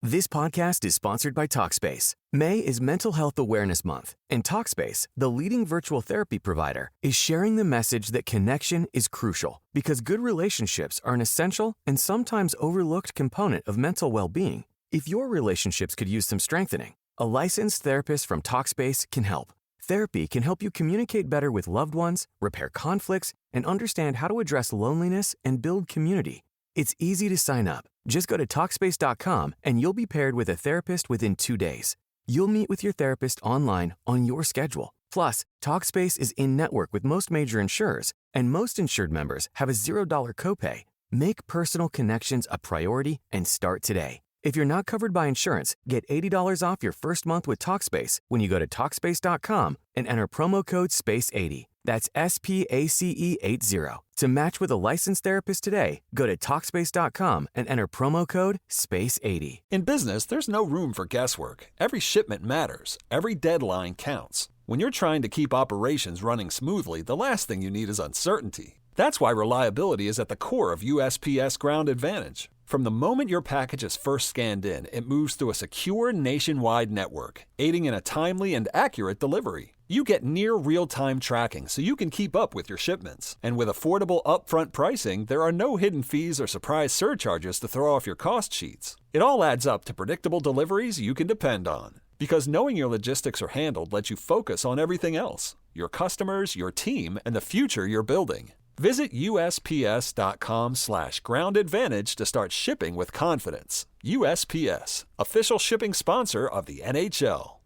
This podcast is sponsored by Talkspace. May is Mental Health Awareness Month, and Talkspace, the leading virtual therapy provider, is sharing the message that connection is crucial because good relationships are an essential and sometimes overlooked component of mental well-being. If your relationships could use some strengthening, a licensed therapist from Talkspace can help. Therapy can help you communicate better with loved ones, repair conflicts, and understand how to address loneliness and build community. It's easy to sign up. Just go to Talkspace.com and you'll be paired with a therapist within 2 days. You'll meet with your therapist online on your schedule. Plus, Talkspace is in-network with most major insurers, and most insured members have a $0 copay. Make personal connections a priority and start today. If you're not covered by insurance, get $80 off your first month with Talkspace when you go to Talkspace.com and enter promo code SPACE80. That's SPACE80. To match with a licensed therapist today, go to Talkspace.com and enter promo code SPACE80. In business, there's no room for guesswork. Every shipment matters. Every deadline counts. When you're trying to keep operations running smoothly, the last thing you need is uncertainty. That's why reliability is at the core of USPS Ground Advantage. From the moment your package is first scanned in, it moves through a secure nationwide network, aiding in a timely and accurate delivery. You get near real-time tracking so you can keep up with your shipments. And with affordable upfront pricing, there are no hidden fees or surprise surcharges to throw off your cost sheets. It all adds up to predictable deliveries you can depend on. Because knowing your logistics are handled lets you focus on everything else: your customers, your team, and the future you're building. Visit USPS.com/Ground Advantage to start shipping with confidence. USPS, official shipping sponsor of the NHL.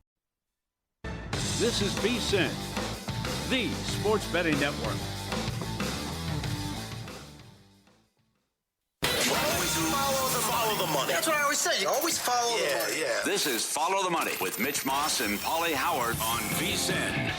This is VSiN, the Sports Betting Network. Follow the money. That's what I always say. You always follow the money. Yeah. This is Follow the Money with Mitch Moss and Paulie Howard on VSiN.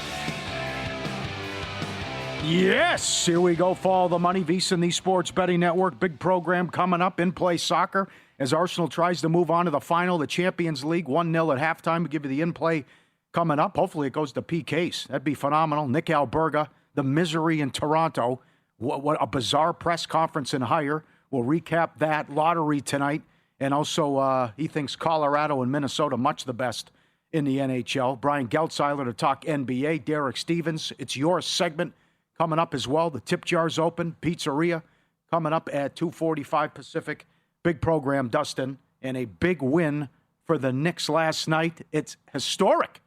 Yes, here we go. Follow the money. VSiN, the Sports Betting Network. Big program coming up. In-play soccer as Arsenal tries to move on to the final, the Champions League. 1-0 at halftime. We'll give you the in-play coming up. Hopefully it goes to PKs. That'd be phenomenal. Nick Alberga, the misery in Toronto. What a bizarre press conference in Hire. We'll recap that lottery tonight. And also he thinks Colorado and Minnesota much the best in the NHL. Brian Geltzeiler to talk NBA. Derek Stevens, it's your segment coming up as well. The Tip Jar's open. Pizzeria coming up at 2:45 Pacific. Big program, Dustin. And a big win for the Knicks last night. It's historic.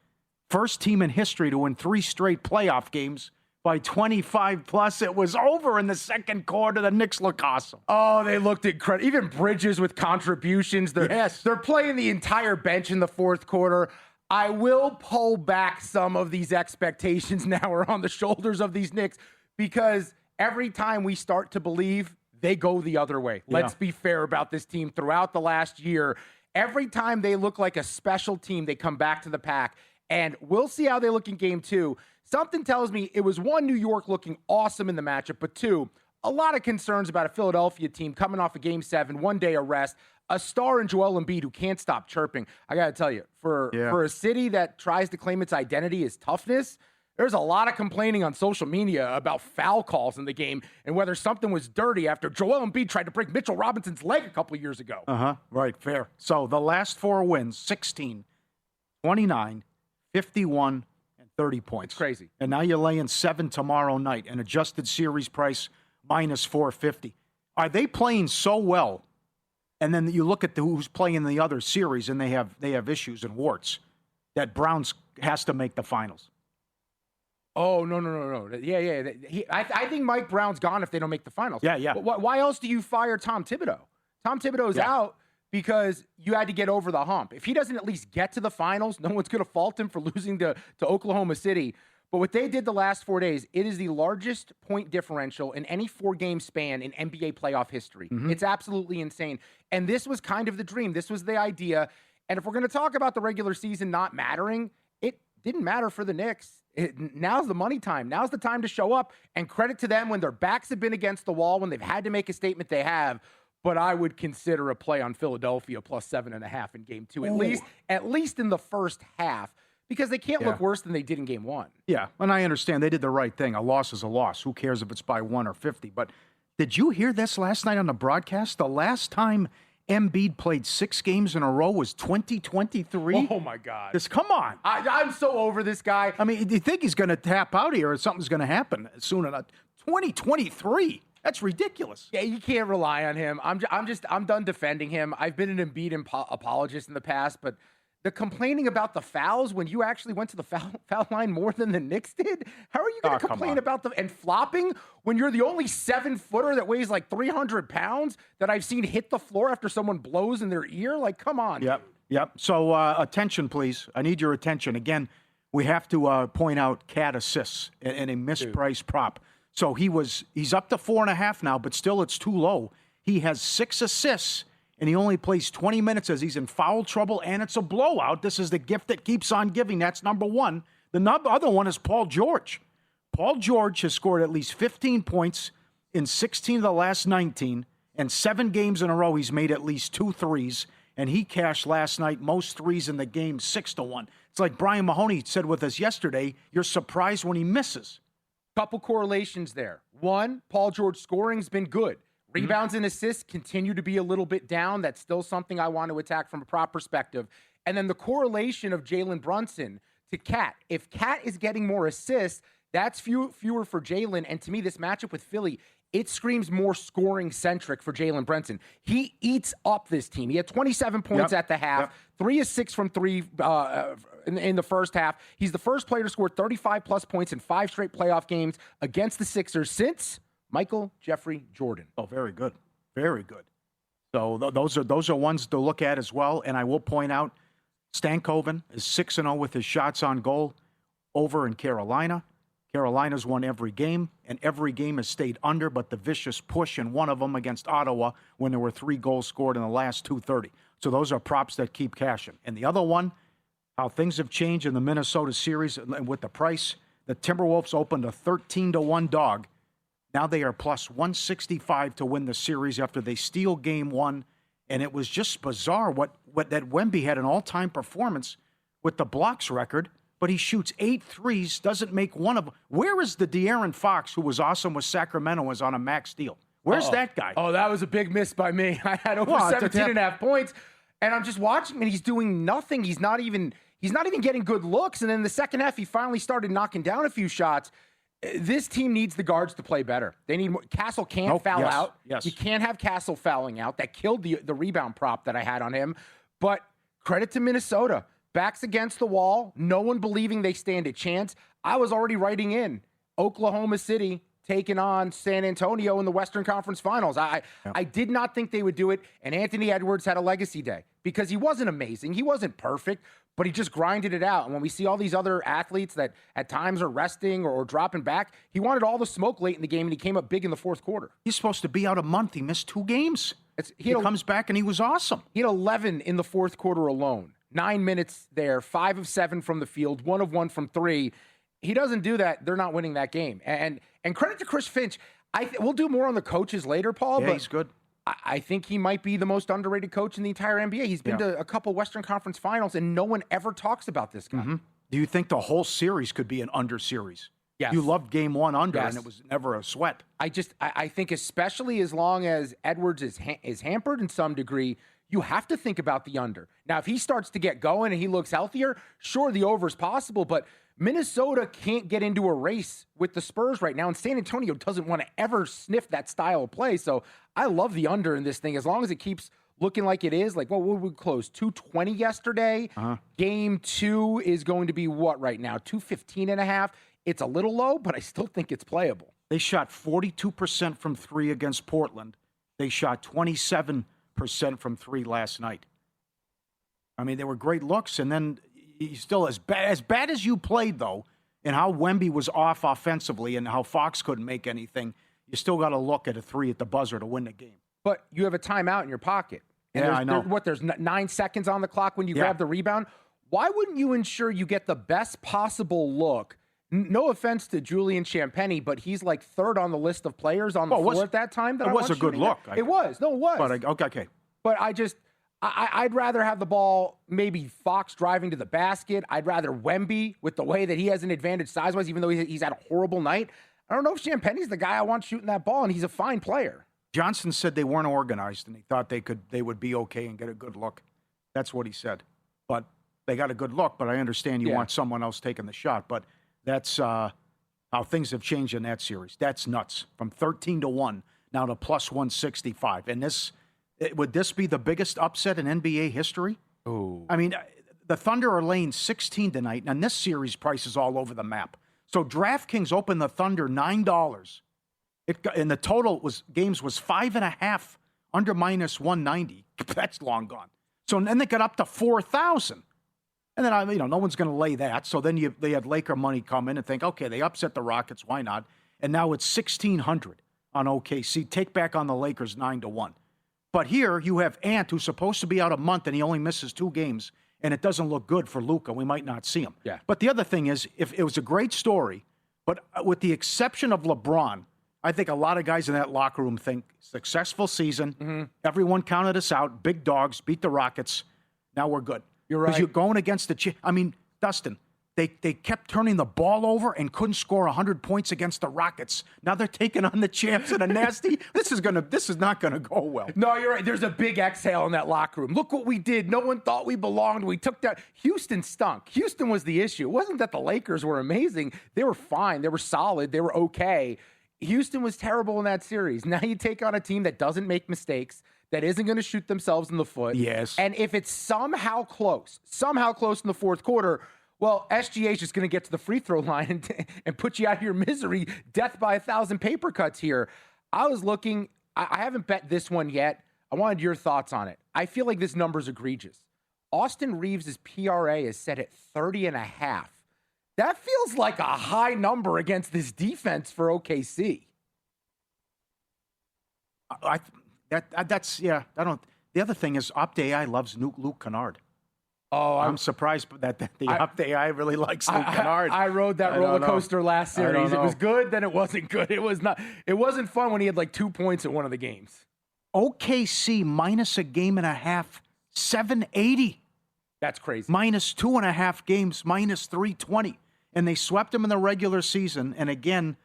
First team in history to win 3 straight playoff games by 25+. It was over in the second quarter. The Knicks look awesome. Oh, they looked incredible. Even Bridges with contributions. They're playing the entire bench in the fourth quarter. I will pull back some of these expectations now are on the shoulders of these Knicks because every time we start to believe, they go the other way. Let's be fair about this team throughout the last year. Every time they look like a special team, they come back to the pack. And we'll see how they look in game 2. Something tells me it was, 1, New York looking awesome in the matchup, but 2, a lot of concerns about a Philadelphia team coming off of game 7, 1 day of rest, a star in Joel Embiid who can't stop chirping. I got to tell you, for a city that tries to claim its identity as toughness, there's a lot of complaining on social media about foul calls in the game and whether something was dirty after Joel Embiid tried to break Mitchell Robinson's leg a couple of years ago. Right, fair. So the last 4 wins, 16, 29, 51, and 30 points. It's crazy. And now you're laying 7 tomorrow night, an adjusted series price minus 450. Are they playing so well? And then you look at who's playing in the other series, and they have issues and warts that Browns has to make the finals. Oh, no. Yeah. I think Mike Brown's gone if they don't make the finals. Yeah. But why else do you fire Tom Thibodeau? Tom Thibodeau's out because you had to get over the hump. If he doesn't at least get to the finals, no one's going to fault him for losing to Oklahoma City. But what they did the last 4 days, it is the largest point differential in any 4-game span in NBA playoff history. Mm-hmm. It's absolutely insane. And this was kind of the dream. This was the idea. And if we're going to talk about the regular season not mattering, it didn't matter for the Knicks. Now's the money time. Now's the time to show up. And credit to them when their backs have been against the wall, when they've had to make a statement they have. But I would consider a play on Philadelphia plus 7.5 in game 2, at least in the first half. Because they can't look worse than they did in game 1. Yeah, and I understand. They did the right thing. A loss is a loss. Who cares if it's by 1 or 50? But did you hear this last night on the broadcast? The last time Embiid played 6 games in a row was 2023. Oh, my God. Come on. I'm so over this guy. I mean, do you think he's going to tap out here or something's going to happen soon enough? 2023. That's ridiculous. Yeah, you can't rely on him. I'm done defending him. I've been an Embiid apologist in the past, but the complaining about the fouls when you actually went to the foul line more than the Knicks did, how are you going to complain about and flopping when you're the only 7-footer that weighs like 300 pounds that I've seen hit the floor after someone blows in their ear? Like, come on. Yep. So attention, please. I need your attention. Again, we have to point out Cat assists and a mispriced prop. So he's up to 4.5 now, but still it's too low. He has 6 assists, and he only plays 20 minutes as he's in foul trouble, and it's a blowout. This is the gift that keeps on giving. That's number one. The other one is Paul George. Paul George has scored at least 15 points in 16 of the last 19, and 7 games in a row he's made at least 2 threes, and he cashed last night most threes in the game 6-1. It's like Brian Mahoney said with us yesterday, you're surprised when he misses. Couple correlations there. One, Paul George scoring's been good. Rebounds and assists continue to be a little bit down. That's still something I want to attack from a prop perspective. And then the correlation of Jalen Brunson to Cat. If Cat is getting more assists, that's fewer for Jalen. And to me, this matchup with Philly, it screams more scoring-centric for Jalen Brunson. He eats up this team. He had 27 points at the half, 3 of 6 from 3 in the first half. He's the first player to score 35-plus points in 5 straight playoff games against the Sixers since Michael Jeffrey Jordan. Oh, very good. Very good. So those are ones to look at as well. And I will point out, Stankoven is 6-0 with his shots on goal over in Carolina. Carolina's won every game, and every game has stayed under, but the vicious push in one of them against Ottawa when there were 3 goals scored in the last 2:30. So those are props that keep cashing. And the other one, how things have changed in the Minnesota series with the price. The Timberwolves opened a 13-1 dog. Now they are plus 165 to win the series after they steal game 1. And it was just bizarre what that Wemby had an all-time performance with the blocks record, but he shoots 8 threes, doesn't make one of them. Where is the De'Aaron Fox, who was awesome with Sacramento, was on a max deal? Where's that guy? Oh, that was a big miss by me. I had over 17.5 points, and I'm just watching him, and he's doing nothing. He's not even getting good looks. And then in the second half, he finally started knocking down a few shots. This team needs the guards to play better. They need more. Castle can't foul out. Yes. You can't have Castle fouling out. That killed the rebound prop that I had on him. But credit to Minnesota. Backs against the wall. No one believing they stand a chance. I was already writing in Oklahoma City taking on San Antonio in the Western Conference Finals. I did not think they would do it. And Anthony Edwards had a legacy day because he wasn't amazing. He wasn't perfect, but he just grinded it out. And when we see all these other athletes that at times are resting or dropping back, he wanted all the smoke late in the game, and he came up big in the fourth quarter. He's supposed to be out a month. He missed 2 games. He comes back, and he was awesome. He had 11 in the fourth quarter alone. 9 minutes there, 5 of 7 from the field, 1 of 1 from 3. He doesn't do that, they're not winning that game. And credit to Chris Finch. We'll do more on the coaches later, Paul. Yeah, but he's good. I think he might be the most underrated coach in the entire NBA. He's been to a couple Western Conference Finals, and no one ever talks about this guy. Mm-hmm. Do you think the whole series could be an under series? Yes. You loved game 1 under, and it was never a sweat. I think especially as long as Edwards is hampered in some degree, you have to think about the under. Now, if he starts to get going and he looks healthier, sure, the over is possible, but Minnesota can't get into a race with the Spurs right now, and San Antonio doesn't want to ever sniff that style of play. So I love the under in this thing as long as it keeps looking like it is. Like, what would we close? 220 yesterday. Game 2 is going to be what right now? 215.5. It's a little low, but I still think it's playable. They shot 42% from 3 against Portland. They shot 27% from 3 last night. I mean, they were great looks, and then he's still as bad as you played, though, and how Wemby was off offensively and how Fox couldn't make anything. You still got to look at a 3 at the buzzer to win the game. But you have a timeout in your pocket. And I know. There's 9 seconds on the clock when you grab the rebound. Why wouldn't you ensure you get the best possible look? No offense to Julian Champagnie, but he's like 3rd on the list of players on the floor at that time. It was a good look. It was. No, it was. But okay. But I'd rather have the ball, maybe Fox driving to the basket. I'd rather Wemby with the way that he has an advantage size-wise, even though he's had a horrible night. I don't know if Champagnie's the guy I want shooting that ball, and he's a fine player. Johnson said they weren't organized, and he thought they would be okay and get a good look. That's what he said. But they got a good look, but I understand you want someone else taking the shot. But that's how things have changed in that series. That's nuts. From 13-1 now to plus 165. And would this be the biggest upset in NBA history? Oh. I mean, the Thunder are laying 16 tonight, and this series price is all over the map. So DraftKings opened the Thunder $9. And the total games was 5.5 under minus 190. That's long gone. So then they got up to 4,000. And then, no one's going to lay that. So then they had Laker money come in and think, okay, they upset the Rockets. Why not? And now it's 1,600 on OKC. Take back on the Lakers 9-1. But here you have Ant, who's supposed to be out a month, and he only misses 2 games. And it doesn't look good for Luka. We might not see him. Yeah. But the other thing is, if it was a great story, but with the exception of LeBron, I think a lot of guys in that locker room think successful season. Mm-hmm. Everyone counted us out. Big dogs beat the Rockets. Now we're good. You're right. Because you're going against the Dustin, they kept turning the ball over and couldn't score 100 points against the Rockets. Now they're taking on the champs in a nasty. This is not gonna go well. No, you're right. There's a big exhale in that locker room. Look what we did. No one thought we belonged. We took that. Houston stunk. Houston was the issue. It wasn't that the Lakers were amazing. They were fine. They were solid. They were okay. Houston was terrible in that series. Now you take on a team that doesn't make mistakes, that isn't going to shoot themselves in the foot. Yes. And if it's somehow close in the fourth quarter, well, SGA is just going to get to the free throw line and put you out of your misery. Death by 1,000 paper cuts here. I was looking. I haven't bet this one yet. I wanted your thoughts on it. I feel like this number's egregious. Austin Reeves' PRA is set at 30.5. That feels like a high number against this defense for OKC. The other thing is OptAI loves Luke Kennard. Oh, I'm surprised that the OptAI really likes Luke Kennard. I rode that roller coaster last series. It was good, then it wasn't good. It wasn't fun when he had like 2 points in one of the games. OKC minus a game and a half, 780. That's crazy. Minus 2.5 games, minus 320. And they swept them in the regular season. And again,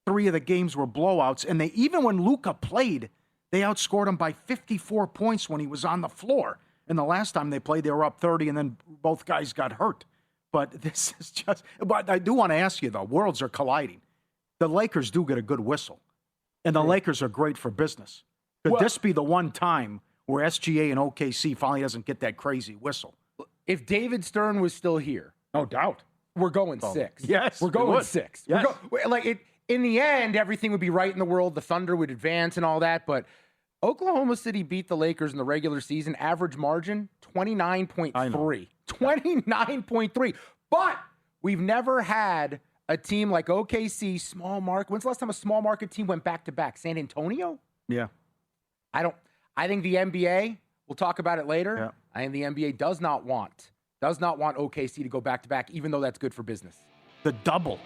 3 of the games were blowouts. And even when Luka played, they outscored him by 54 points when he was on the floor. And the last time they played, they were up 30, and then both guys got hurt. But this is just – but I do want to ask you, though, worlds are colliding. The Lakers do get a good whistle. And the Lakers are great for business. Could this be the one time where SGA and OKC finally doesn't get that crazy whistle? If David Stern was still here – no doubt. We're going 6. Yes. We're going 6. Yes. In the end, everything would be right in the world. The Thunder would advance and all that. But Oklahoma City beat the Lakers in the regular season. Average margin, 29.3. 29.3. But we've never had a team like OKC, small market. When's the last time a small market team went back-to-back? San Antonio? Yeah. I think the NBA, we'll talk about it later. Yeah. I think the NBA does not want OKC to go back-to-back, even though that's good for business. The double.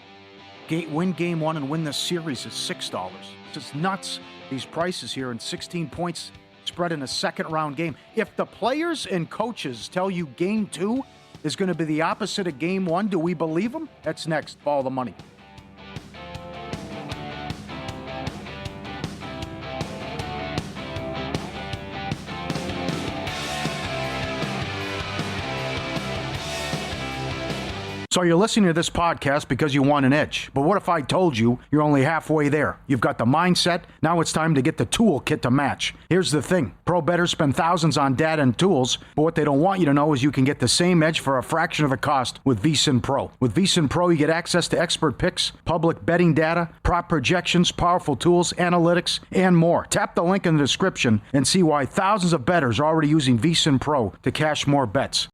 Win game 1 and win this series is $6. It's just nuts, these prices here, and 16 points spread in a second-round game. If the players and coaches tell you game 2 is going to be the opposite of game 1, do we believe them? That's next. Follow the money. So you're listening to this podcast because you want an edge. But what if I told you you're only halfway there? You've got the mindset. Now it's time to get the toolkit to match. Here's the thing. Pro bettors spend thousands on data and tools, but what they don't want you to know is you can get the same edge for a fraction of the cost with VSiN Pro. With VSiN Pro, you get access to expert picks, public betting data, prop projections, powerful tools, analytics, and more. Tap the link in the description and see why thousands of bettors are already using VSiN Pro to cash more bets.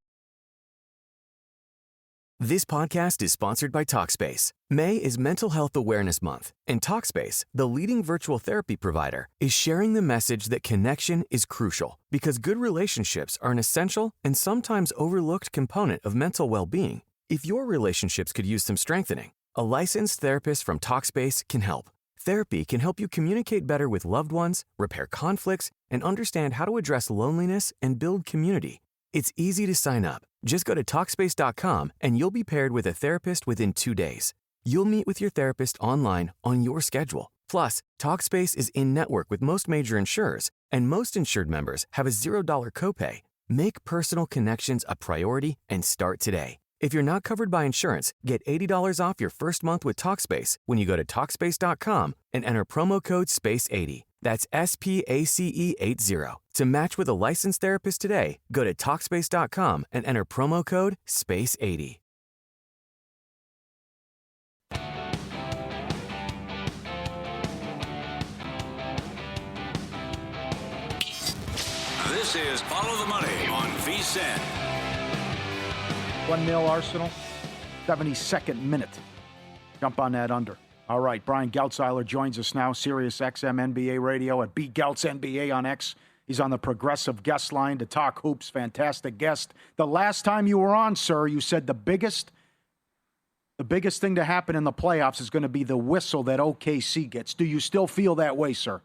This podcast is sponsored by Talkspace. May is Mental Health Awareness Month, and Talkspace, the leading virtual therapy provider, is sharing the message that connection is crucial because good relationships are an essential and sometimes overlooked component of mental well-being. If your relationships could use some strengthening, a licensed therapist from Talkspace can help. Therapy can help you communicate better with loved ones, repair conflicts, and understand how to address loneliness and build community. It's easy to sign up. Just go to Talkspace.com and you'll be paired with a therapist within 2 days. You'll meet with your therapist online on your schedule. Plus, Talkspace is in-network with most major insurers, and most insured members have a $0 copay. Make personal connections a priority and start today. If you're not covered by insurance, get $80 off your first month with Talkspace when you go to Talkspace.com and enter promo code SPACE80. That's SPACE80. To match with a licensed therapist today, go to Talkspace.com and enter promo code SPACE80. This is Follow the Money on VSiN. 1-0 Arsenal, 72nd minute. Jump on that under. All right, Brian Geltzeiler joins us now, Sirius XM NBA radio at BGeltz NBA on X. He's on the Progressive guest line to talk hoops. Fantastic guest. The last time you were on, sir, you said the biggest thing to happen in the playoffs is going to be the whistle that OKC gets. Do you still feel that way, sir?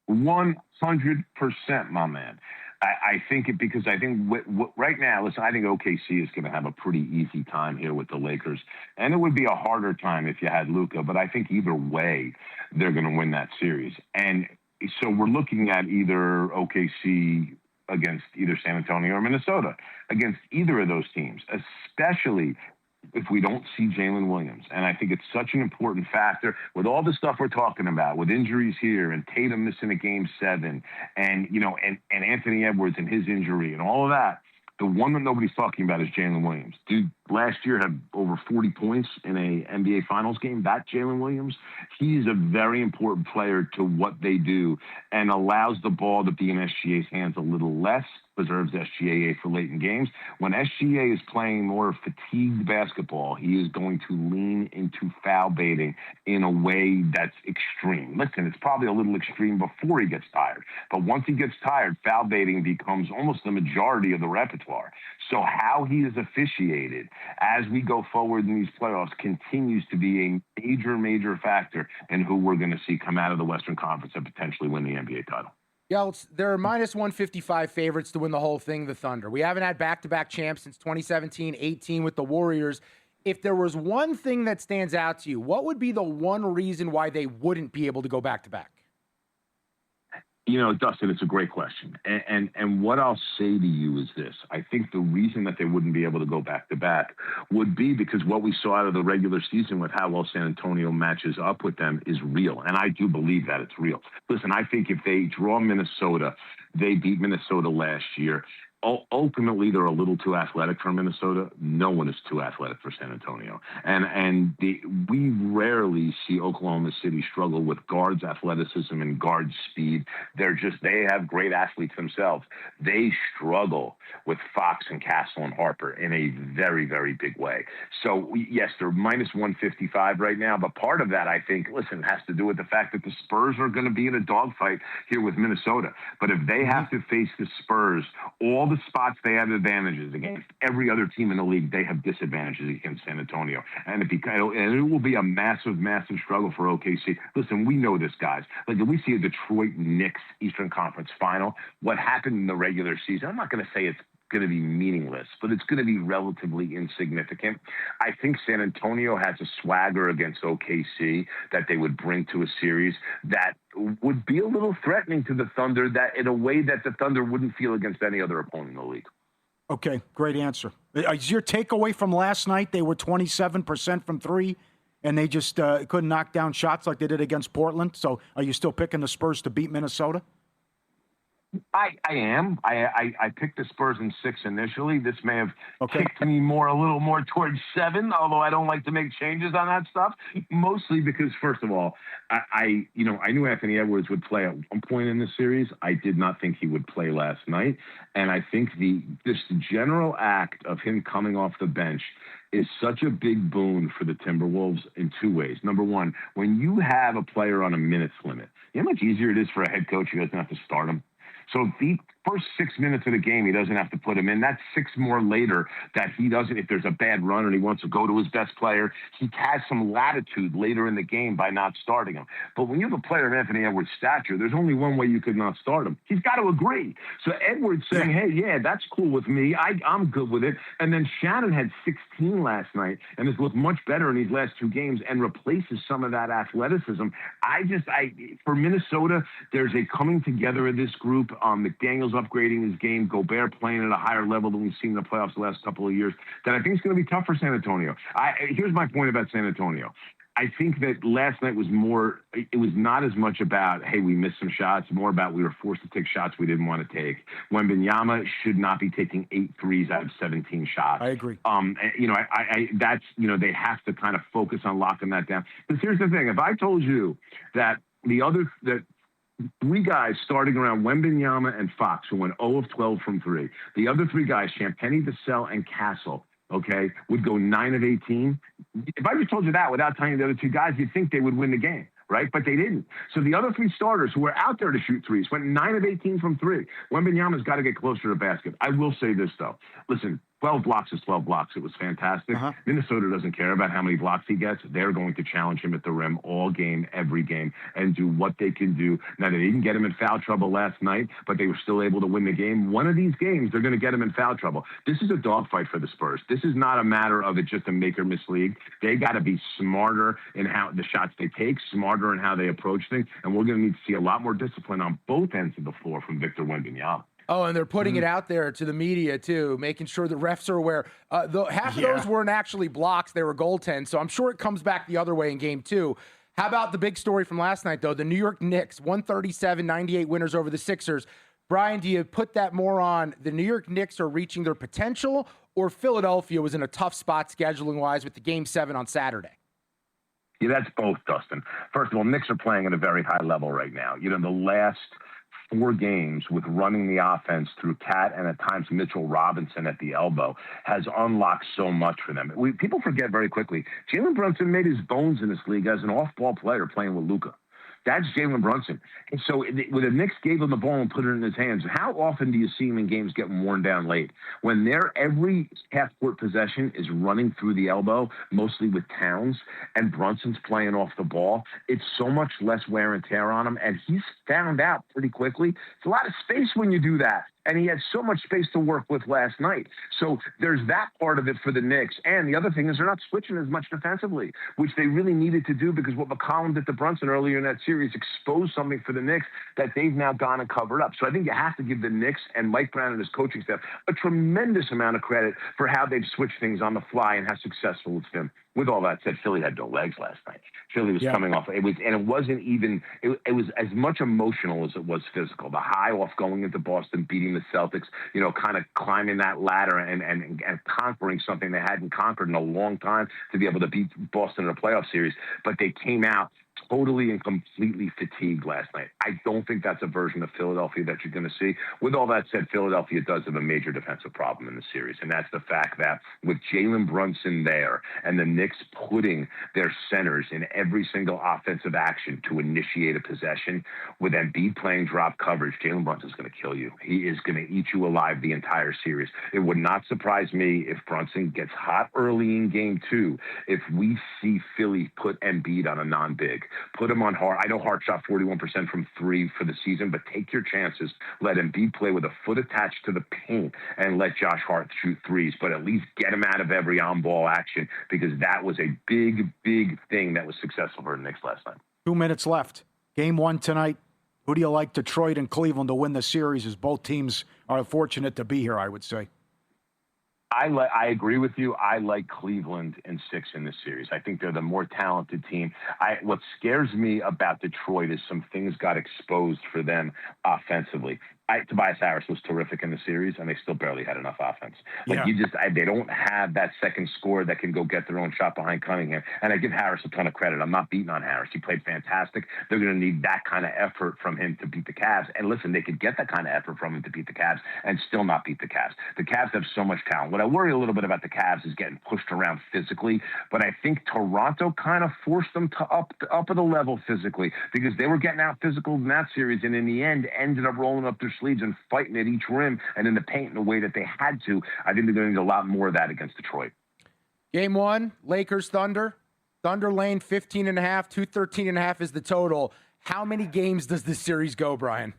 100%, my man. I think it because I think right now, listen, I think OKC is going to have a pretty easy time here with the Lakers. And it would be a harder time if you had Luka, but I think either way, they're going to win that series. And so we're looking at either OKC against either San Antonio or Minnesota, against either of those teams, especially if we don't see Jalen Williams. And I think it's such an important factor with all the stuff we're talking about, with injuries here and Tatum missing a game 7 and, you know, and Anthony Edwards and his injury and all of that. The one that nobody's talking about is Jalen Williams. Dude, last year had over 40 points in a NBA Finals game. That Jalen Williams, he's a very important player to what they do and allows the ball to be in SGA's hands a little less, preserves SGA for late in games. When SGA is playing more fatigued basketball, he is going to lean into foul baiting in a way that's extreme. Listen, it's probably a little extreme before he gets tired, but once he gets tired, foul baiting becomes almost the majority of the repertoire. So how he is officiated as we go forward in these playoffs continues to be a major, major factor in who we're going to see come out of the Western Conference and potentially win the NBA title. Yeah, they're minus 155 favorites to win the whole thing, the Thunder. We haven't had back-to-back champs since 2017-18 with the Warriors. If there was one thing that stands out to you, what would be the one reason why they wouldn't be able to go back-to-back? You know, Dustin, it's a great question. And what I'll say to you is this. I think the reason that they wouldn't be able to go back-to-back would be because what we saw out of the regular season with how well San Antonio matches up with them is real. And I do believe that it's real. Listen, I think if they draw Minnesota, they beat Minnesota last year. Ultimately, they're a little too athletic for Minnesota. No one is too athletic for San Antonio. And we rarely see Oklahoma City struggle with guards' athleticism and guard speed. They have great athletes themselves. They struggle with Fox and Castle and Harper in a very, very big way. So, yes, they're minus 155 right now. But part of that, I think, listen, has to do with the fact that the Spurs are going to be in a dogfight here with Minnesota. But if they have to face the Spurs, all the spots they have advantages against every other team in the league, they have disadvantages against San Antonio. And it will be a massive, massive struggle for OKC. Listen, we know this, guys. Like, if we see a Detroit Knicks Eastern Conference final, what happened in the regular season, I'm not going to say it's going to be meaningless, but it's going to be relatively insignificant. I think San Antonio has a swagger against OKC that they would bring to a series that would be a little threatening to the Thunder, that in a way that the Thunder wouldn't feel against any other opponent in the league. Okay, great answer. Is your takeaway from last night, they were 27% from three, and they just couldn't knock down shots like they did against Portland? So are you still picking the Spurs to beat Minnesota? I am. I picked the Spurs in 6 initially. This may have kicked me a little more towards 7, although I don't like to make changes on that stuff. Mostly because, first of all, I knew Anthony Edwards would play at one point in the series. I did not think he would play last night. And I think this general act of him coming off the bench is such a big boon for the Timberwolves in 2 ways. Number one, when you have a player on a minutes limit, you know how much easier it is for a head coach who doesn't have to start him? So first 6 minutes of the game, he doesn't have to put him in. That's 6 more later that he doesn't, if there's a bad run and he wants to go to his best player, he has some latitude later in the game by not starting him. But when you have a player of Anthony Edwards' stature, there's only one way you could not start him. He's got to agree. So Edwards saying, hey, yeah, that's cool with me. I'm good with it. And then Shannon had 16 last night and has looked much better in these last 2 games and replaces some of that athleticism. For Minnesota, there's a coming together of this group. McDaniel's upgrading his game, Gobert playing at a higher level than we've seen in the playoffs the last couple of years, that I think is going to be tough for San Antonio. Here's my point about San Antonio. I think that last night was it was not as much about, hey, we missed some shots, more about we were forced to take shots we didn't want to take. Wembanyama should not be taking 8 threes out of 17 shots. I agree. They have to kind of focus on locking that down. Because here's the thing. If I told you that that 3 guys starting around Wembanyama and Fox, who went 0 of 12 from 3, the other 3 guys, Champagnie, Vassell, and Castle, okay, would go 9 of 18. If I just told you that without telling you the other 2 guys, you'd think they would win the game, right? But they didn't. So the other 3 starters who were out there to shoot threes went 9 of 18 from 3. Wembanyama's got to get closer to the basket. I will say this, though. Listen, 12 blocks is 12 blocks. It was fantastic. Minnesota doesn't care about how many blocks he gets. They're going to challenge him at the rim all game, every game, and do what they can do. Now, they didn't get him in foul trouble last night, but they were still able to win the game. One of these games, they're going to get him in foul trouble. This is a dogfight for the Spurs. This is not a matter of it just a make or miss league. They got to be smarter in how the shots they take, smarter in how they approach things, and we're going to need to see a lot more discipline on both ends of the floor from Victor Wembanyama. Oh, and they're putting it out there to the media, too, making sure the refs are aware. Half of those weren't actually blocks. They were goaltends, so I'm sure it comes back the other way in Game 2. How about the big story from last night, though? The New York Knicks, 137-98 winners over the Sixers. Brian, do you put that more on the New York Knicks are reaching their potential, or Philadelphia was in a tough spot scheduling-wise with the Game 7 on Saturday? Yeah, that's both, Dustin. First of all, Knicks are playing at a very high level right now. The last 4 games with running the offense through Cat and at times Mitchell Robinson at the elbow has unlocked so much for them. People forget very quickly, Jalen Brunson made his bones in this league as an off-ball player playing with Luka. That's Jalen Brunson. And so when the Knicks gave him the ball and put it in his hands, how often do you see him in games getting worn down late? When every half-court possession is running through the elbow, mostly with Towns, and Brunson's playing off the ball, it's so much less wear and tear on him, and he's found out pretty quickly. It's a lot of space when you do that. And he had so much space to work with last night. So there's that part of it for the Knicks. And the other thing is they're not switching as much defensively, which they really needed to do because what McCollum did to Brunson earlier in that series exposed something for the Knicks that they've now gone and covered up. So I think you have to give the Knicks and Mike Brown and his coaching staff a tremendous amount of credit for how they've switched things on the fly and how successful it's been. With all that said, Philly had no legs last night. Philly was coming off. It wasn't even. It was as much emotional as it was physical. The high off going into Boston, beating the Celtics, kind of climbing that ladder and conquering something they hadn't conquered in a long time to be able to beat Boston in a playoff series. But they came out totally and completely fatigued last night. I don't think that's a version of Philadelphia that you're going to see. With all that said, Philadelphia does have a major defensive problem in the series, and that's the fact that with Jalen Brunson there and the Knicks putting their centers in every single offensive action to initiate a possession, with Embiid playing drop coverage, Jalen Brunson's going to kill you. He is going to eat you alive the entire series. It would not surprise me if Brunson gets hot early in Game 2, if we see Philly put Embiid on a non-big. Put him on Hart. I know Hart shot 41% from 3 for the season, but take your chances. Let Embiid play with a foot attached to the paint and let Josh Hart shoot threes, but at least get him out of every on-ball action because that was a big, big thing that was successful for the Knicks last night. 2 minutes left. Game 1 tonight. Who do you like, Detroit and Cleveland, to win the series, as both teams are fortunate to be here, I would say? I agree with you. I like Cleveland in 6 in this series. I think they're the more talented team. What scares me about Detroit is some things got exposed for them offensively. Tobias Harris was terrific in the series, and they still barely had enough offense. They don't have that second scorer that can go get their own shot behind Cunningham. And I give Harris a ton of credit. I'm not beating on Harris. He played fantastic. They're going to need that kind of effort from him to beat the Cavs. And listen, they could get that kind of effort from him to beat the Cavs and still not beat the Cavs. The Cavs have so much talent. What I worry a little bit about the Cavs is getting pushed around physically, but I think Toronto kind of forced them to up the level physically because they were getting out physical in that series, and in the end ended up rolling up their sleeves and fighting at each rim and in the paint in the way that they had to. I think they're going to need a lot more of that against Detroit. Game 1, Lakers Thunder. Thunder lane 15.5, 213.5 is the total. How many games does this series go, Brian?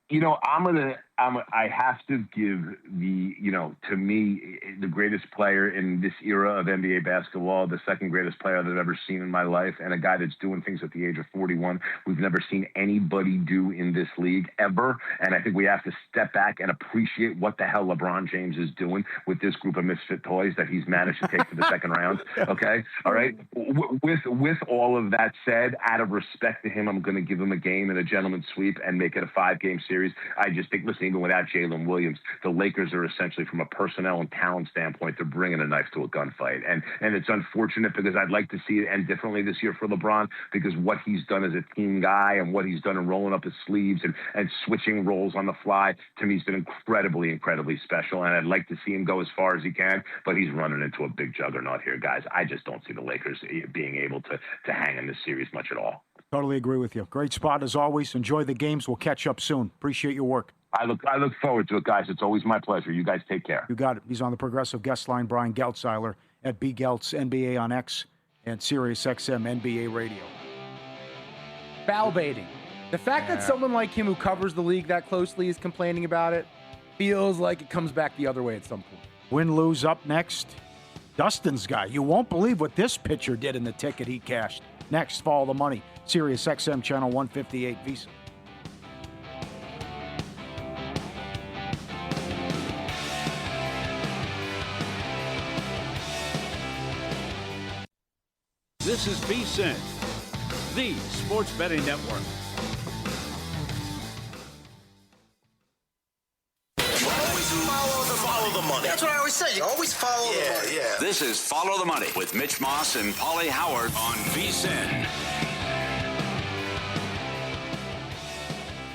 You know, I have to give to me, the greatest player in this era of NBA basketball, the second greatest player that I've ever seen in my life, and a guy that's doing things at the age of 41 we've never seen anybody do in this league ever. And I think we have to step back and appreciate what the hell LeBron James is doing with this group of misfit toys that he's managed to take to the second round. Okay. All right. With all of that said, out of respect to him, I'm going to give him a game and a gentleman's sweep and make it a 5-game series. I just think, listen, even without Jalen Williams, the Lakers are essentially, from a personnel and talent standpoint, they're bringing a knife to a gunfight. And it's unfortunate because I'd like to see it end differently this year for LeBron, because what he's done as a team guy and what he's done in rolling up his sleeves and switching roles on the fly, to me, has been incredibly, incredibly special. And I'd like to see him go as far as he can, but he's running into a big juggernaut here, guys. I just don't see the Lakers being able to hang in this series much at all. Totally agree with you. Great spot as always. Enjoy the games. We'll catch up soon. Appreciate your work. I look forward to it, guys. It's always my pleasure. You guys take care. You got it. He's on the Progressive Guest Line, Brian Geltzeiler at BGeltz NBA on X and SiriusXM NBA Radio. Foul baiting. The fact that someone like him who covers the league that closely is complaining about it feels like it comes back the other way at some point. Win-lose up next. Dustin's guy. You won't believe what this pitcher did in the ticket he cashed. Next, Follow the Money. SiriusXM Channel 158 VSiN. This is VSiN, the sports betting network. Always follow the money. That's what I always say. You always follow the money. Yeah. This is Follow the Money with Mitch Moss and Paulie Howard on VSiN.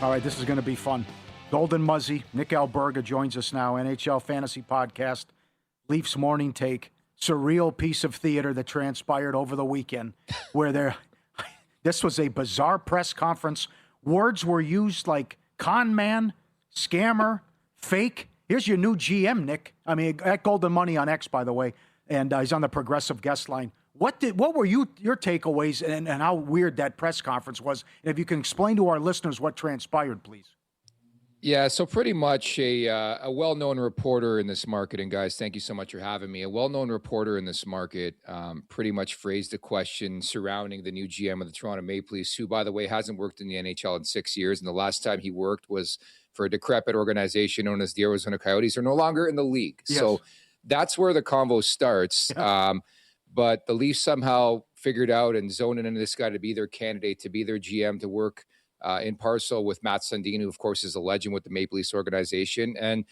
All right, this is going to be fun. Golden Muzzy, Nick Alberga joins us now, NHL Fantasy Podcast, Leafs Morning Take. Surreal piece of theater that transpired over the weekend where this was a bizarre press conference. Words were used like con man, scammer, fake. Here's your new GM, Nick. I mean, at Golden Money on X, by the way, and he's on the Progressive Guest Line. What were your takeaways and how weird that press conference was? And if you can explain to our listeners what transpired, please. Yeah, so pretty much a well-known reporter in this market, and guys, thank you so much for having me. A well-known reporter in this market pretty much phrased a question surrounding the new GM of the Toronto Maple Leafs, who, by the way, hasn't worked in the NHL in 6 years, and the last time he worked was for a decrepit organization known as the Arizona Coyotes, are no longer in the league. Yes. So that's where the convo starts. But the Leafs somehow figured out and zoned in this guy to be their candidate, to be their GM, to work in parcel with Matt Sundin, who, of course, is a legend with the Maple Leafs organization. And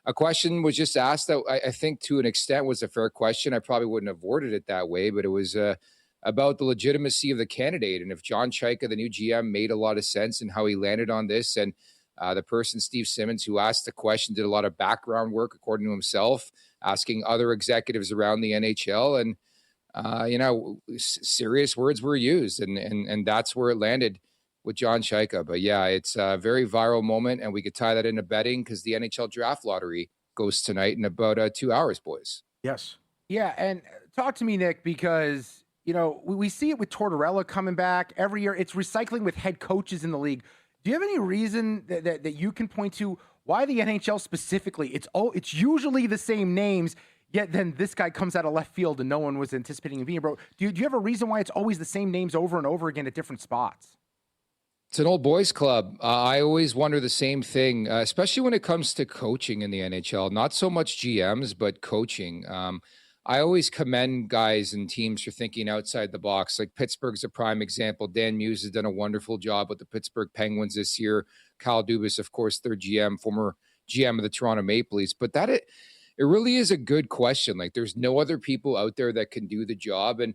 a question was just asked that I think to an extent was a fair question. I probably wouldn't have worded it that way, but it was about the legitimacy of the candidate. And if John Chayka, the new GM, made a lot of sense in how he landed on this. And the person, Steve Simmons, who asked the question, did a lot of background work, according to himself, asking other executives around the NHL. And, serious words were used. And that's where it landed with John Chayka. But yeah, it's a very viral moment, and we could tie that into betting because the NHL draft lottery goes tonight in about 2 hours, boys. Yes. Yeah, and talk to me, Nick, because, we see it with Tortorella coming back every year. It's recycling with head coaches in the league. Do you have any reason that you can point to why the NHL specifically, it's usually the same names, yet then this guy comes out of left field and no one was anticipating him being, bro? Do you have a reason why it's always the same names over and over again at different spots? It's an old boys club. I always wonder the same thing, especially when it comes to coaching in the NHL. Not so much GMs, but coaching. I always commend guys and teams for thinking outside the box. Like Pittsburgh's a prime example. Dan Muse has done a wonderful job with the Pittsburgh Penguins this year. Kyle Dubas, of course, their GM, former GM of the Toronto Maple Leafs. But it really is a good question. Like, there's no other people out there that can do the job. And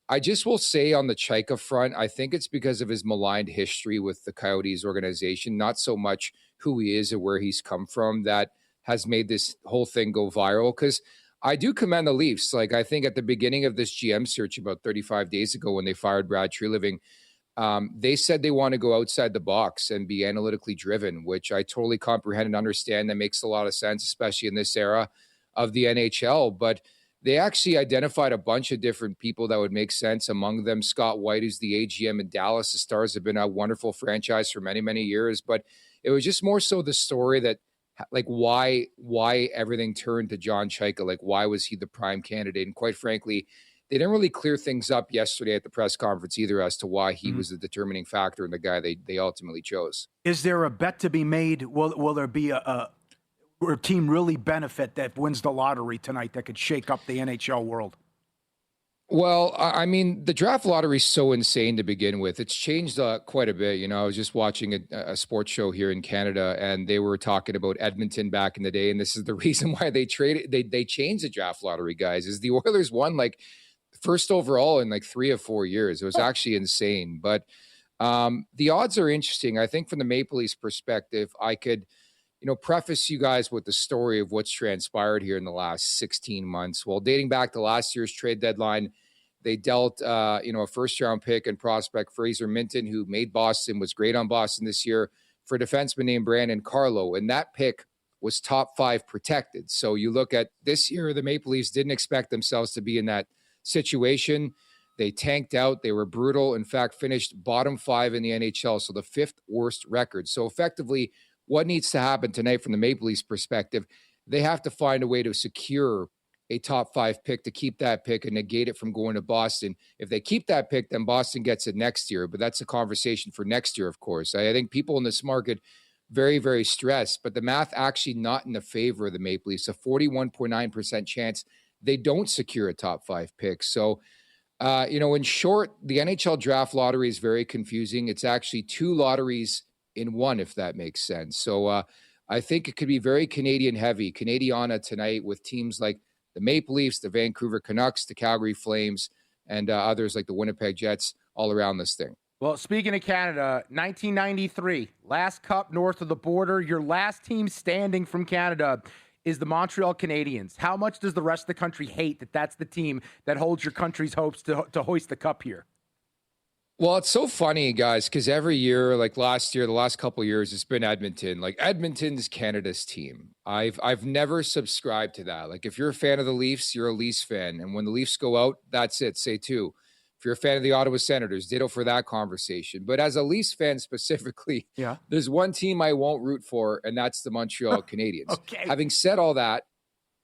I just will say on the Chayka front, I think it's because of his maligned history with the Coyotes organization, not so much who he is or where he's come from, that has made this whole thing go viral. Because I do commend the Leafs. Like, I think at the beginning of this GM search about 35 days ago when they fired Brad Treliving, They said they want to go outside the box and be analytically driven, which I totally comprehend and understand. That makes a lot of sense, especially in this era of the NHL. But they actually identified a bunch of different people that would make sense. Among them, Scott White, who's the AGM in Dallas. The Stars have been a wonderful franchise for many, many years. But it was just more so the story that, like, why everything turned to John Chaika. Like, why was he the prime candidate? And quite frankly, they didn't really clear things up yesterday at the press conference either as to why he was the determining factor and the guy they ultimately chose. Is there a bet to be made? Will there be a team really benefit that wins the lottery tonight that could shake up the NHL world? Well, I mean, the draft lottery is so insane to begin with. It's changed quite a bit. You know, I was just watching a sports show here in Canada, and they were talking about Edmonton back in the day, and this is the reason why they changed the draft lottery, guys, is the Oilers won like first overall in like 3 or 4 years. It was actually insane. But the odds are interesting. I think from the Maple Leafs perspective, I could, preface you guys with the story of what's transpired here in the last 16 months. Well, dating back to last year's trade deadline, they dealt, a first-round pick and prospect, Fraser Minton, who made Boston, was great on Boston this year, for a defenseman named Brandon Carlo. And that pick was top 5 protected. So you look at this year, the Maple Leafs didn't expect themselves to be in that situation. They tanked out. They were brutal. In fact, finished bottom 5 in the NHL, so the 5th worst record. So effectively, what needs to happen tonight from the Maple Leafs perspective, they have to find a way to secure a top 5 pick to keep that pick and negate it from going to Boston. If they keep that pick, then Boston gets it next year. But that's a conversation for next year, of course. I think people in this market very, very stressed, but the math actually not in the favor of the Maple Leafs. A 41.9% chance they don't secure a top 5 pick. So, in short, the NHL draft lottery is very confusing. It's actually 2 lotteries in one, if that makes sense. So I think it could be very Canadian heavy, Canadiana tonight, with teams like the Maple Leafs, the Vancouver Canucks, the Calgary Flames, and others like the Winnipeg Jets all around this thing. Well, speaking of Canada, 1993, last cup north of the border. Your last team standing from Canada is the Montreal Canadiens. How much does the rest of the country hate that that's the team that holds your country's hopes to hoist the cup here? Well, it's so funny, guys, because every year, like last year, the last couple of years, it's been Edmonton. Like, Edmonton's Canada's team. I've never subscribed to that. Like, if you're a fan of the Leafs, you're a Leafs fan. And when the Leafs go out, that's it. Say two. If you're a fan of the Ottawa Senators, ditto for that conversation. But as a Leafs fan specifically, there's one team I won't root for, and that's the Montreal Canadiens. Okay. Having said all that,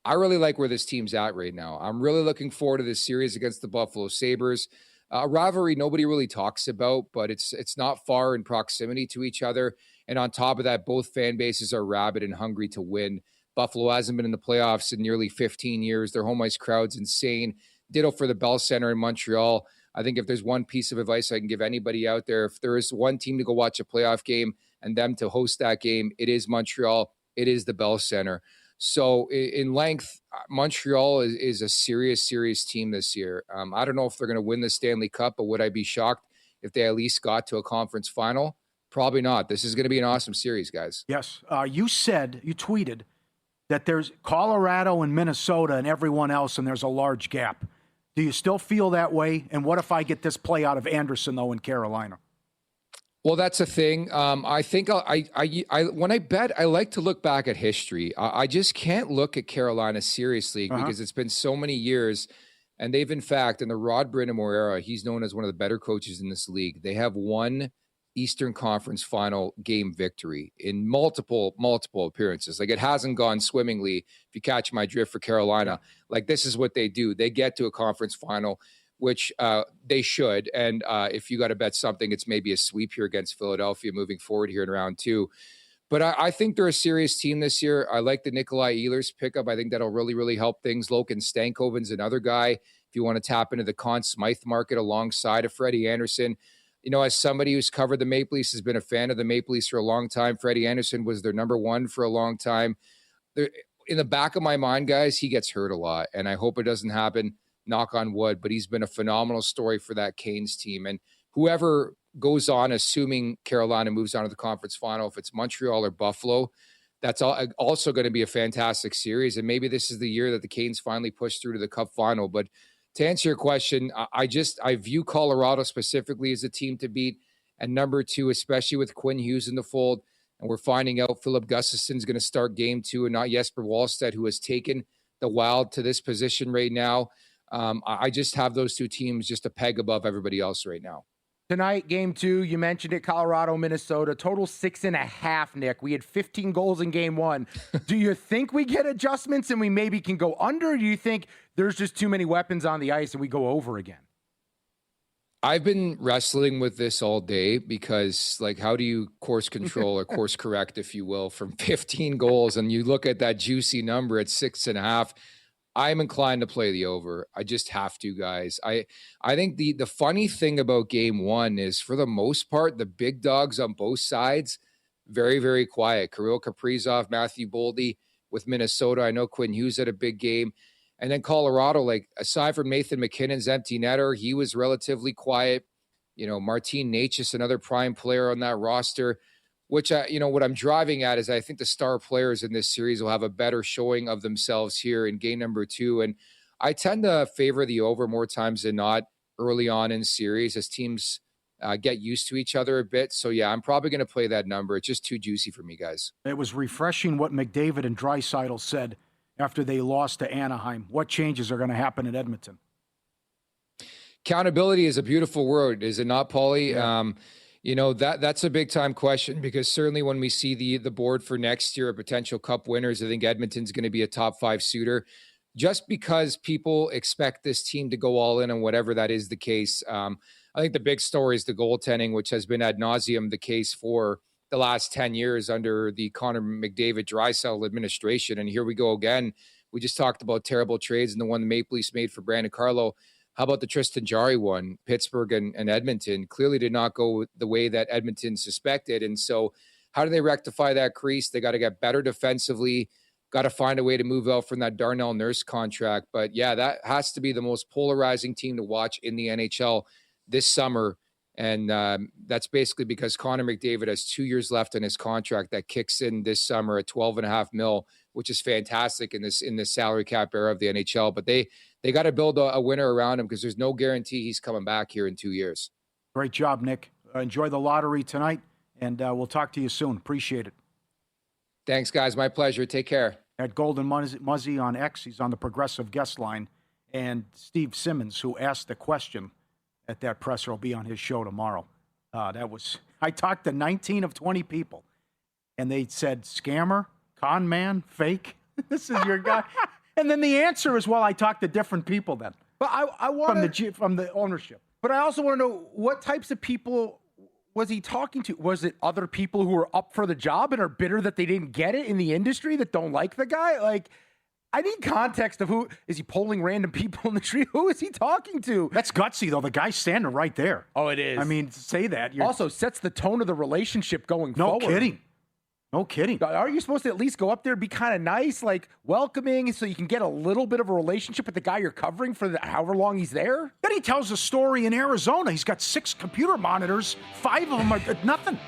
I really like where this team's at right now. I'm really looking forward to this series against the Buffalo Sabres. A rivalry nobody really talks about, but it's not far in proximity to each other. And on top of that, both fan bases are rabid and hungry to win. Buffalo hasn't been in the playoffs in nearly 15 years. Their home ice crowd's insane. Ditto for the Bell Center in Montreal. I think if there's one piece of advice I can give anybody out there, if there is one team to go watch a playoff game and them to host that game, it is Montreal. It is the Bell Center. So in length, Montreal is a serious, serious team this year. I don't know if they're going to win the Stanley Cup, but would I be shocked if they at least got to a conference final? Probably not. This is going to be an awesome series, guys. Yes. You tweeted that there's Colorado and Minnesota and everyone else, and there's a large gap. Do you still feel that way? And what if I get this play out of Anderson, though, in Carolina? Well, that's a thing. I think when I bet, I like to look back at history. I just can't look at Carolina seriously because it's been so many years. And they've, in fact, in the Rod Brind'Amour era, he's known as one of the better coaches in this league. They have one Eastern Conference final game victory in multiple appearances. Like, it hasn't gone swimmingly, if you catch my drift, for Carolina. Like, this is what they do. They get to a conference final, which they should. And if you got to bet something, it's maybe a sweep here against Philadelphia moving forward here in round 2. But I think they're a serious team this year. I like the Nikolai Ehlers pickup. I think that'll really, really help things. Logan Stankoven's another guy, if you want to tap into the Conn Smythe market alongside of Freddie Anderson. As somebody who's covered the Maple Leafs, has been a fan of the Maple Leafs for a long time, Freddie Anderson was their number 1 for a long time. In the back of my mind, guys, he gets hurt a lot, and I hope it doesn't happen. Knock on wood, but he's been a phenomenal story for that Canes team. And whoever goes on, assuming Carolina moves on to the conference final, if it's Montreal or Buffalo, that's also going to be a fantastic series. And maybe this is the year that the Canes finally push through to the Cup final. But to answer your question, I view Colorado specifically as a team to beat. And number 2, especially with Quinn Hughes in the fold, and we're finding out Philip Gustafson's going to start game 2 and not Jesper Wallstedt, who has taken the Wild to this position right now. I just have those 2 teams just a peg above everybody else right now. Tonight, game 2, you mentioned it, Colorado, Minnesota, total 6.5, Nick. We had 15 goals in game 1. Do you think we get adjustments and we maybe can go under? Or do you think there's just too many weapons on the ice and we go over again? I've been wrestling with this all day because, like, how do you course control or course correct, if you will, from 15 goals? And you look at that juicy number at 6.5. I'm inclined to play the over. I just have to, guys. I think the funny thing about game 1 is, for the most part, the big dogs on both sides, very, very quiet. Kirill Kaprizov, Matthew Boldy with Minnesota. I know Quinn Hughes had a big game. And then Colorado, like, aside from Nathan McKinnon's empty netter, he was relatively quiet. You know, Martin Necas, another prime player on that roster, which, what I'm driving at is I think the star players in this series will have a better showing of themselves here in game number 2. And I tend to favor the over more times than not early on in series as teams get used to each other a bit. So, yeah, I'm probably going to play that number. It's just too juicy for me, guys. It was refreshing what McDavid and Draisaitl said after they lost to Anaheim. What changes are going to happen at Edmonton? Accountability is a beautiful word, is it not, Paulie? Yeah. That's a big time question, because certainly when we see the board for next year of potential cup winners, I think Edmonton's going to be a top 5 suitor, just because people expect this team to go all in on whatever that is the case. I think the big story is the goaltending, which has been ad nauseum the case for the last 10 years under the Connor McDavid Draisaitl administration. And here we go again. We just talked about terrible trades and the one the Maple Leafs made for Brandon Carlo. How about the Tristan Jarry one? Pittsburgh and Edmonton clearly did not go the way that Edmonton suspected. And so how do they rectify that crease? They got to get better defensively, got to find a way to move out from that Darnell Nurse contract. But yeah, that has to be the most polarizing team to watch in the NHL this summer. And that's basically because Connor McDavid has 2 years left on his contract that kicks in this summer at $12.5 million, which is fantastic in this salary cap era of the NHL. But they got to build a winner around him, because there's no guarantee he's coming back here in 2 years. Great job, Nick. Enjoy the lottery tonight, and we'll talk to you soon. Appreciate it. Thanks, guys. My pleasure. Take care. At Golden Muzzy on X, he's on the Progressive guest line, and Steve Simmons, who asked the question at that presser, will be on his show tomorrow. I talked to 19 of 20 people, and they said scammer, con man, fake. This is your guy. And then the answer is, well, I talked to different people then. But I want from the ownership. But I also want to know, what types of people was he talking to? Was it other people who were up for the job and are bitter that they didn't get it in the industry, that don't like the guy? Like, I need context of who. Is he polling random people in the street? Who is he talking to? That's gutsy, though. The guy's standing right there. Oh, it is. I mean, to say that. Also sets the tone of the relationship going forward. No kidding. Are you supposed to at least go up there and be kind of nice, like welcoming, so you can get a little bit of a relationship with the guy you're covering for however long he's there? Then he tells a story in Arizona. He's got 6 computer monitors. 5 of them are nothing.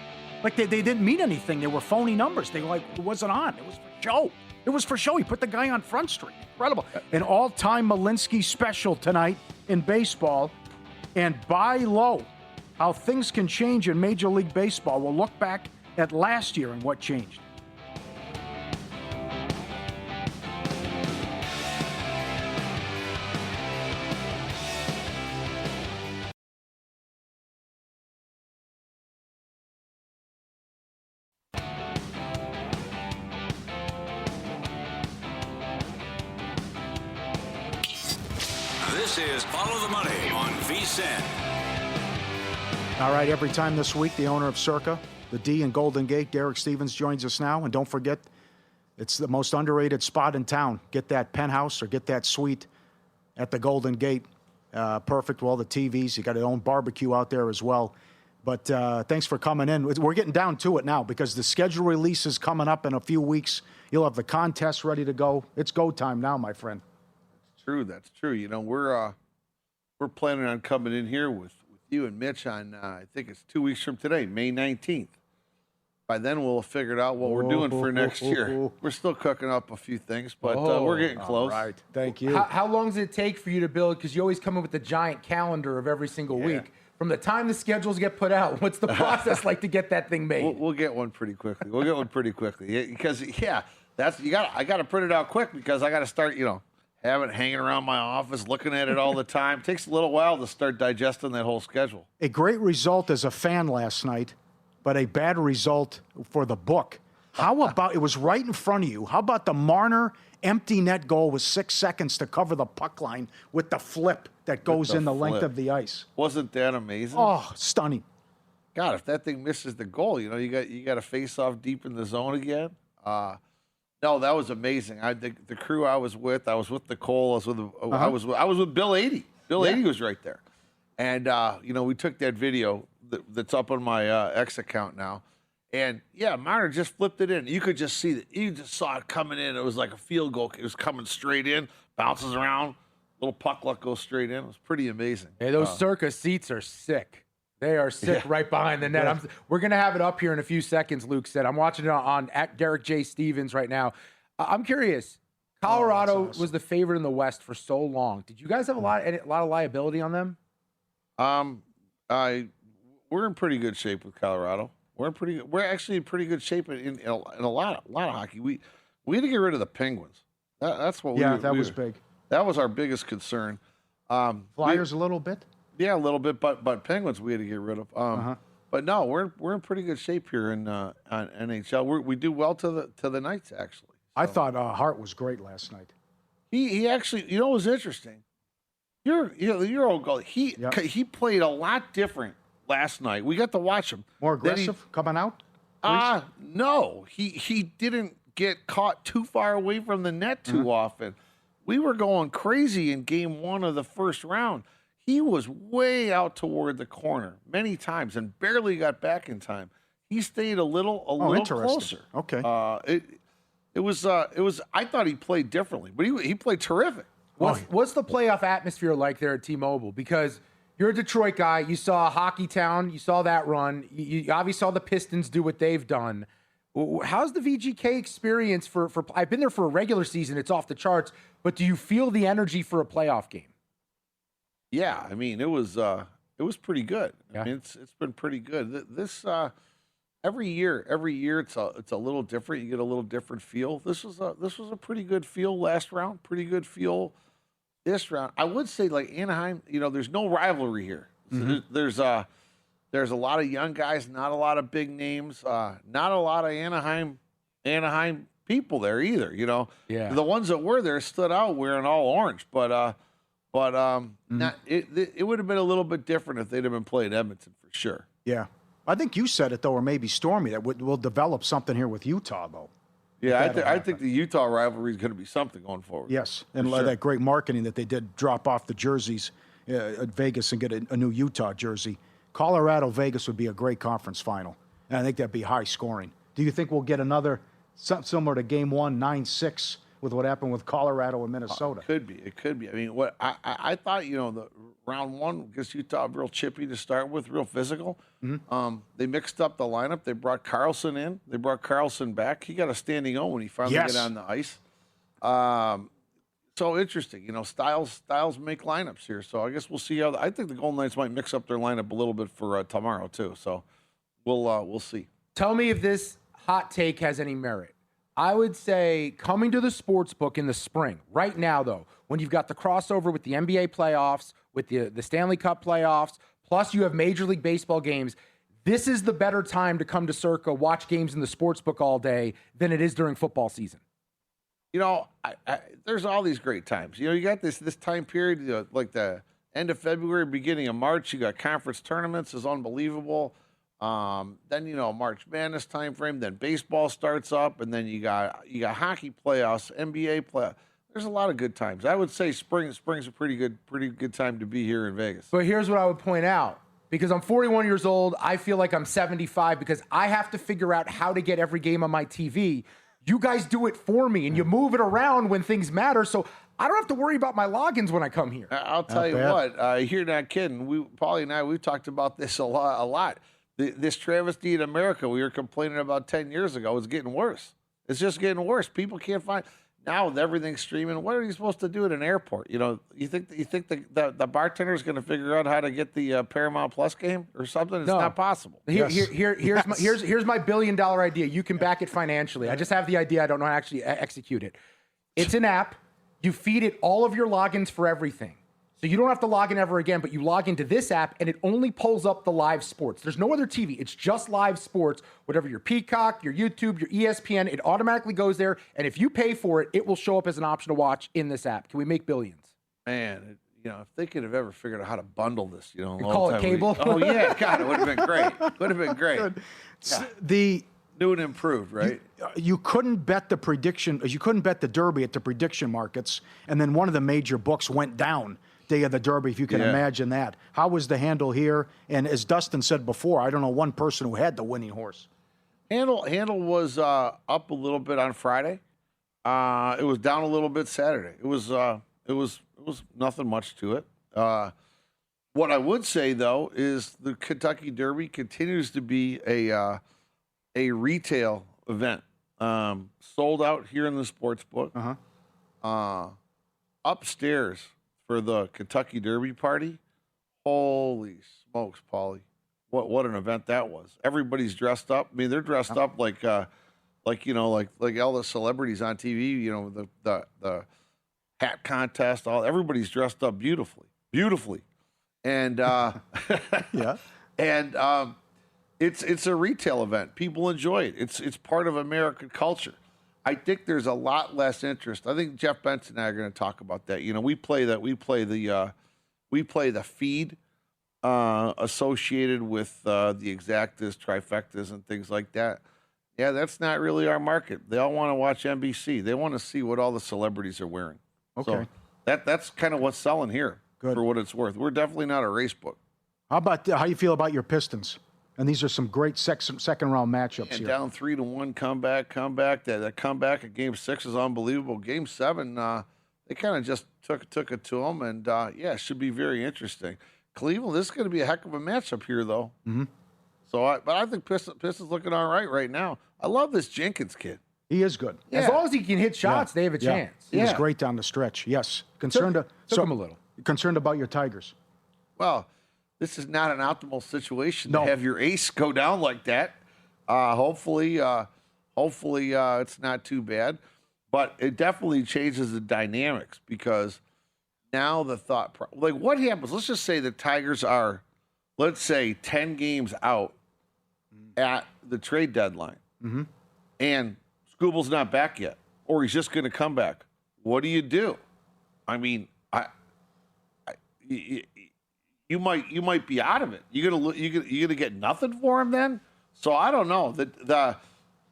Like they didn't mean anything. They were phony numbers. It wasn't on. It was for show. It was for show. He put the guy on Front Street. Incredible. An all-time Malinsky special tonight in baseball. And buy low. How things can change in Major League Baseball. We'll look back at last year and what changed. This is Follow the Money on VSiN. All right, every time this week, the owner of Circa, the D in Golden Gate, Derek Stevens, joins us now. And don't forget, it's the most underrated spot in town. Get that penthouse or get that suite at the Golden Gate. Perfect with all the TVs. You got your own barbecue out there as well. But thanks for coming in. We're getting down to it now because the schedule release is coming up in a few weeks. You'll have the contest ready to go. It's go time now, my friend. That's true. You know, we're planning on coming in here with you and Mitch on, I think it's 2 weeks from today, May 19th. by then we'll have figured out what we're doing for next year. We're still cooking up a few things, but we're getting close. All right. Thank you. How long does it take for you to build? Because you always come in with the giant calendar of every single week. From the time the schedules get put out, what's the process like to get that thing made? We'll get one pretty quickly. Because I got to print it out quick because I got to start, having it hanging around my office, looking at it all the time. It takes a little while to start digesting that whole schedule. A great result as a fan last night, but a bad result for the book. How about, it was right in front of you, how about the Marner empty net goal with 6 seconds to cover the puck line with the flip that goes in the length of the ice? Wasn't that amazing? Oh, stunning. God, if that thing misses the goal, you got to face off deep in the zone again. No, that was amazing. The crew I was with Nicole, I was with Bill 80. Bill 80 was right there. And we took that video that's up on my X account now. And Marner just flipped it in. You could just see that. You just saw it coming in. It was like a field goal. It was coming straight in, bounces around, little puck luck goes straight in. It was pretty amazing. Hey, those Circa seats are sick. They are sick right behind the net. We're going to have it up here in a few seconds, Luke said. I'm watching it on at Derek J. Stevens right now. I'm curious. Colorado was the favorite in the West for so long. Did you guys have a lot of liability on them? We're in pretty good shape with Colorado. We're actually in pretty good shape in a lot of hockey. We had to get rid of the Penguins. That's what that was big. That was our biggest concern. Flyers a little bit? Yeah, a little bit, but Penguins we had to get rid of. But no, we're in pretty good shape here on NHL. We do well to the Knights actually. So. I thought Hart was great last night. He actually, it was interesting. Your old goal. He played a lot different last night. We got to watch him. More aggressive coming out? No. He didn't get caught too far away from the net too often. We were going crazy in game 1 of the first round. He was way out toward the corner many times and barely got back in time. He stayed a little closer. Okay. It was I thought he played differently, but he played terrific. What's the playoff atmosphere like there at T-Mobile? Because you're a Detroit guy. You saw Hockey Town. You saw that run. You obviously saw the Pistons do what they've done. How's the VGK experience for I've been there for a regular season. It's off the charts. But do you feel the energy for a playoff game? Yeah, I mean, it was pretty good. Yeah. I mean, it's been pretty good. This every year it's a little different. You get a little different feel. This was a pretty good feel last round. Pretty good feel this round. I would say like Anaheim. There's no rivalry here. So there's a lot of young guys, not a lot of big names, not a lot of Anaheim people there either. The ones that were there stood out wearing all orange, but it would have been a little bit different if they'd have been playing Edmonton for sure. Yeah. I think you said it, though, or maybe Stormy, that we'll develop something here with Utah, though. Yeah, I think the Utah rivalry is going to be something going forward. Yes, and that great marketing that they did drop off the jerseys at Vegas and get a new Utah jersey. Colorado-Vegas would be a great conference final, and I think that'd be high scoring. Do you think we'll get another, something similar to Game 1, 9-6, with what happened with Colorado and Minnesota? It could be. I mean, what I thought, the round 1 against Utah, real chippy to start with, real physical. They mixed up the lineup. They brought Carlson in. They brought Carlson back. He got a standing O when he finally got on the ice. So interesting. Styles make lineups here. So I guess we'll see I think the Golden Knights might mix up their lineup a little bit for tomorrow too. So we'll see. Tell me if this hot take has any merit. I would say coming to the sports book in the spring, right now, though, when you've got the crossover with the NBA playoffs, with the Stanley Cup playoffs, plus you have Major League Baseball games, this is the better time to come to Circa, watch games in the sports book all day than it is during football season. There's all these great times. You got this time period, like the end of February, beginning of March, you got conference tournaments is unbelievable. Then March Madness time frame, then baseball starts up, and then you got hockey playoffs, NBA playoffs. There's a lot of good times. I would say spring's a pretty good time to be here in Vegas. But here's what I would point out. Because I'm 41 years old, I feel like I'm 75 because I have to figure out how to get every game on my TV. You guys do it for me, and you move it around when things matter, so I don't have to worry about my logins when I come here. I'll tell you what, you're not kidding. Paulie and I, we've talked about this a lot. This travesty in America we were complaining about 10 years ago is getting worse. It's just getting worse. People can't find now with everything streaming. What are you supposed to do at an airport? You think the bartender's going to figure out how to get the Paramount Plus game or something? It's not possible. Here's my $1 billion idea. You can back it financially. I just have the idea. I don't know how to actually execute it. It's an app. You feed it all of your logins for everything. So you don't have to log in ever again, but you log into this app and it only pulls up the live sports. There's no other TV. It's just live sports. Whatever your Peacock, your YouTube, your ESPN, it automatically goes there. And if you pay for it, it will show up as an option to watch in this app. Can we make billions? Man, if they could have ever figured out how to bundle this, you call it cable. Oh yeah, God, it would have been great. Would have been great. Yeah. New and improved, right? You couldn't bet the prediction. You couldn't bet the Derby at the prediction markets, and then one of the major books went down day of the Derby, if you can imagine that. How was the handle here? And as Dustin said before, I don't know one person who had the winning horse. Handle was up a little bit on Friday. It was down a little bit Saturday. It was nothing much to it. What I would say though is the Kentucky Derby continues to be a retail event. Sold out here in the sports book. Upstairs for the Kentucky Derby party. Holy smokes, Paulie. What an event that was. Everybody's dressed up. I mean, they're dressed up like all the celebrities on TV, the hat contest, everybody's dressed up beautifully. And it's a retail event. People enjoy it. It's part of American culture. I think there's a lot less interest. I think Jeff Benson and I are going to talk about that. We play the feed associated with the exactas, trifectas, and things like that. Yeah, that's not really our market. They all want to watch NBC. They want to see what all the celebrities are wearing. Okay, so that's kind of what's selling here. Good. For what it's worth. We're definitely not a race book. How you feel about your Pistons? And these are some great second round matchups and here. Down 3-1, comeback. That comeback at Game 6 is unbelievable. Game 7, they kind of just took it to them, and it should be very interesting. Cleveland, this is going to be a heck of a matchup here, though. Mm-hmm. So, I think Pistons looking all right now. I love this Jenkins kid. He is good. Yeah. As long as he can hit shots, they have a chance. He was great down the stretch. Yes, took him a little. Concerned about your Tigers? Well, this is not an optimal situation to have your ace go down like that. Hopefully, it's not too bad. But it definitely changes the dynamics because now the thought, what happens? Let's just say the Tigers are, let's say, 10 games out at the trade deadline. Mm-hmm. And Scooble's not back yet, or he's just going to come back. What do? I mean, you might be out of it. You're gonna get nothing for him then. So I don't know.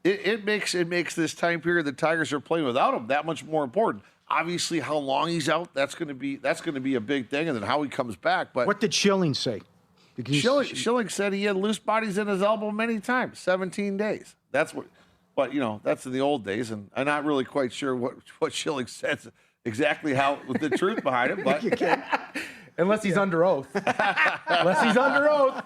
It makes this time period the Tigers are playing without him that much more important. Obviously, how long he's out, that's gonna be a big thing, and then how he comes back. But what did Schilling say? Schilling said he had loose bodies in his elbow many times, 17 days. That's what. But that's in the old days, and I'm not really quite sure what Schilling says exactly how the truth behind it. But unless he's under oath. Unless he's under oath.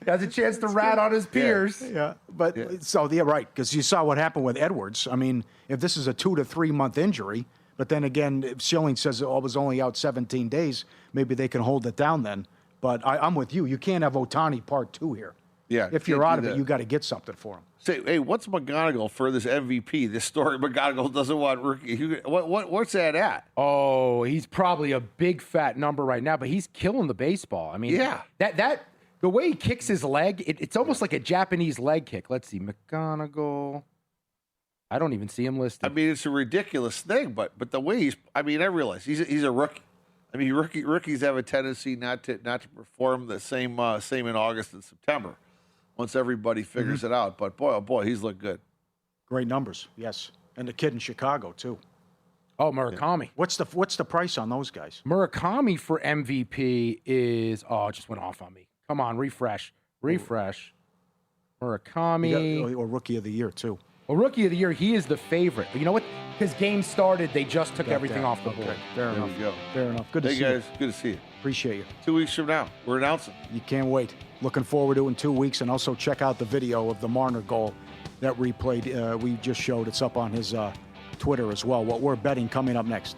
He has a chance to rat on his peers. Right, because you saw what happened with Edwards. I mean, if this is a 2 to 3 month injury, but then again, if Schilling says it was only out 17 days, maybe they can hold it down then. But I'm with you. You can't have Ohtani part 2 here. Yeah. If you're out of it, you got to get something for him. Say, hey, what's McGonigal for this MVP? This story, McGonigal doesn't want rookie. What's that at? Oh, he's probably a big fat number right now, but he's killing the baseball. I mean, that the way he kicks his leg, it's almost like a Japanese leg kick. Let's see, McGonigal. I don't even see him listed. I mean, it's a ridiculous thing, but the way I realize he's a rookie. I mean, rookies have a tendency not to perform the same in August and September. Once everybody figures it out. But boy, oh boy, he's looked good. Great numbers, yes. And the kid in Chicago, too. Oh, Murakami. Yeah. What's the price on those guys? Murakami for MVP is, it just went off on me. Come on, refresh. Murakami. Or Rookie of the Year, too. Well, Rookie of the Year, he is the favorite. But you know what? His game started, they just took everything off the board. Fair enough. Good to see you. Good to see you. Appreciate you. 2 weeks from now, we're announcing. You can't wait. Looking forward to it in 2 weeks. And also check out the video of the Marner goal that replayed. We just showed. It's up on his Twitter as well. What we're betting coming up next.